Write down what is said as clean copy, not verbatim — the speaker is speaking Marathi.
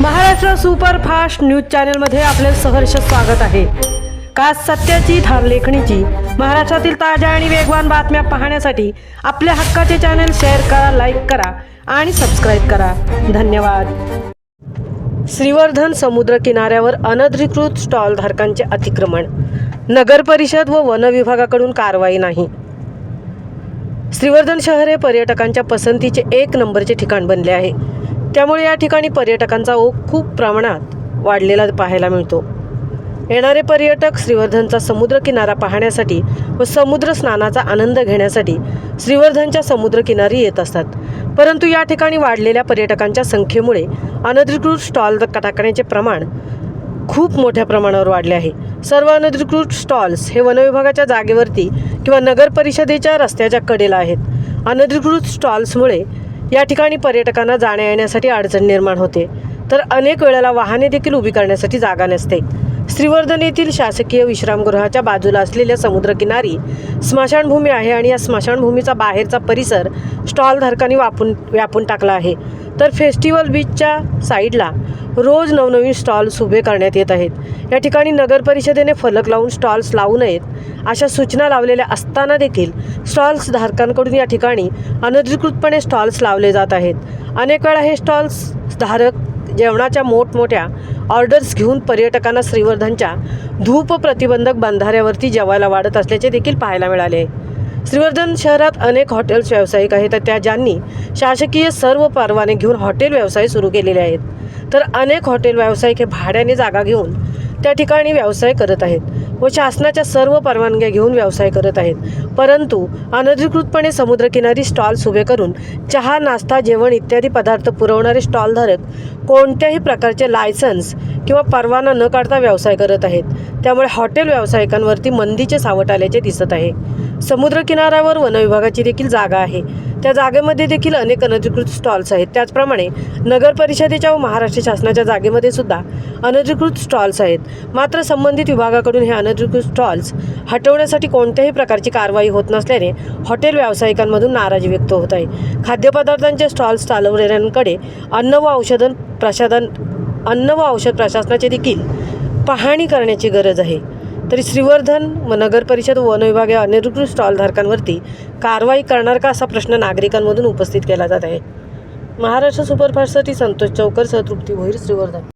महाराष्ट्र सुपरफास्ट न्यूज चॅनलमध्ये आपले सहर्ष स्वागत आहे। खास सत्याची थार लेखणीची महाराष्ट्रातील ताज्या आणि वेगवान बातम्या पाहण्यासाठी आपल्या हक्काचे चॅनल शेअर करा, लाईक करा आणि सबस्क्राईब करा। धन्यवाद। श्रीवर्धन समुद्र किनाऱ्यावर अनधिकृत स्टॉल धारकांचे अतिक्रमण, नगर परिषद व वन विभागाकडून कारवाई नाही। श्रीवर्धन शहर हे पर्यटकांच्या पसंतीचे एक नंबरचे ठिकाण बनले आहे। त्यामुळे या ठिकाणी पर्यटकांचा ओघ खूप प्रमाणात वाढलेला पाहायला मिळतो। येणारे पर्यटक श्रीवर्धनचा समुद्र किनारा पाहण्यासाठी व समुद्र स्नानाचा आनंद घेण्यासाठी श्रीवर्धनच्या समुद्र किनारी येत असतात। परंतु या ठिकाणी वाढलेल्या पर्यटकांच्या संख्येमुळे अनधिकृत स्टॉल टाकण्याचे प्रमाण खूप मोठ्या प्रमाणावर वाढले आहे। सर्व अनधिकृत स्टॉल्स हे वनविभागाच्या जागेवरती किंवा नगर परिषदेच्या रस्त्याच्या कडेला आहेत। अनधिकृत स्टॉल्समुळे या ठिकाणी पर्यटकांना जाण्या येण्यासाठी अडचण निर्माण होते, तर अनेक वेळेला वाहने देखील उभी करण्यासाठी जागा नसते। श्रीवर्धन येथील शासकीय विश्रामगृहाच्या बाजूला असलेल्या समुद्रकिनारी स्मशानभूमी आहे आणि या स्मशानभूमीचा बाहेरचा परिसर स्टॉलधारकांनी व्यापून टाकला आहे। तर फेस्टिवल बीचच्या साईडला रोज नवनवीन स्टॉल्स उभे करण्यात येत आहेत। या ठिकाणी नगर परिषदेने फलक लावून स्टॉल्स लावू नयेत अशा सूचना लावलेल्या असताना देखील स्टॉल्स धारकांकडून या ठिकाणी अनधिकृतपणे स्टॉल्स लावले जात आहेत। अनेक वेळा हे स्टॉल्स धारक जेवणाच्या मोठमोठ्या ऑर्डर्स घेऊन पर्यटकांना श्रीवर्धनच्या धूप प्रतिबंधक बंधाऱ्यावरती जेवायला वाढत असल्याचे देखील पाहायला मिळाले। श्रीवर्धन शहरात अनेक हॉटेल्स व्यावसायिक आहेत, तर ज्यांनी शासकीय सर्व परवाने घेऊन हॉटेल व्यवसाय सुरू केलेले आहेत, तर अनेक हॉटेल व्यावसायिक हे भाड्याने जागा घेऊन त्या ठिकाणी व्यवसाय करत आहेत व शासनाच्या सर्व परवानग्या घेऊन व्यवसाय करत आहेत। परंतु अनधिकृतपणे समुद्रकिनारी स्टॉल्स उभे करून चहा, नाश्ता, जेवण इत्यादी पदार्थ पुरवणारे स्टॉलधारक कोणत्याही प्रकारचे लायसन्स किंवा परवाना न काढता व्यवसाय करत आहेत। त्यामुळे हॉटेल व्यावसायिकांवरती मंदीचे सावट आल्याचे दिसत आहे। समुद्रकिनाऱ्यावर वनविभागाची देखील जागा आहे, त्या जागेमध्ये देखील अनेक अनधिकृत स्टॉल्स आहेत। त्याचप्रमाणे नगर परिषदेच्या व महाराष्ट्र शासनाच्या जागेमध्ये सुद्धा अनधिकृत स्टॉल्स आहेत। मात्र संबंधित विभागाकडून हे अनधिकृत स्टॉल्स हटवण्यासाठी कोणत्याही प्रकारची कारवाई होत नसल्याने हॉटेल व्यावसायिकांमधून नाराजी व्यक्त होत आहे। खाद्यपदार्थांचे स्टॉल्स चालवणाऱ्यांकडे अन्न व औषध प्रशासनाचे देखील पाहणी करण्याची गरज आहे। तरी श्रीवर्धन व नगर परिषद व वन विभाग या अनधिकृत स्टॉल धारकांवरती कारवाई करणार का असा प्रश्न नागरिकांमधून उपस्थित केला जात आहे। महाराष्ट्र सुपरफास्टसाठी संतोष चौकर, तृप्ती भोईर, श्रीवर्धन।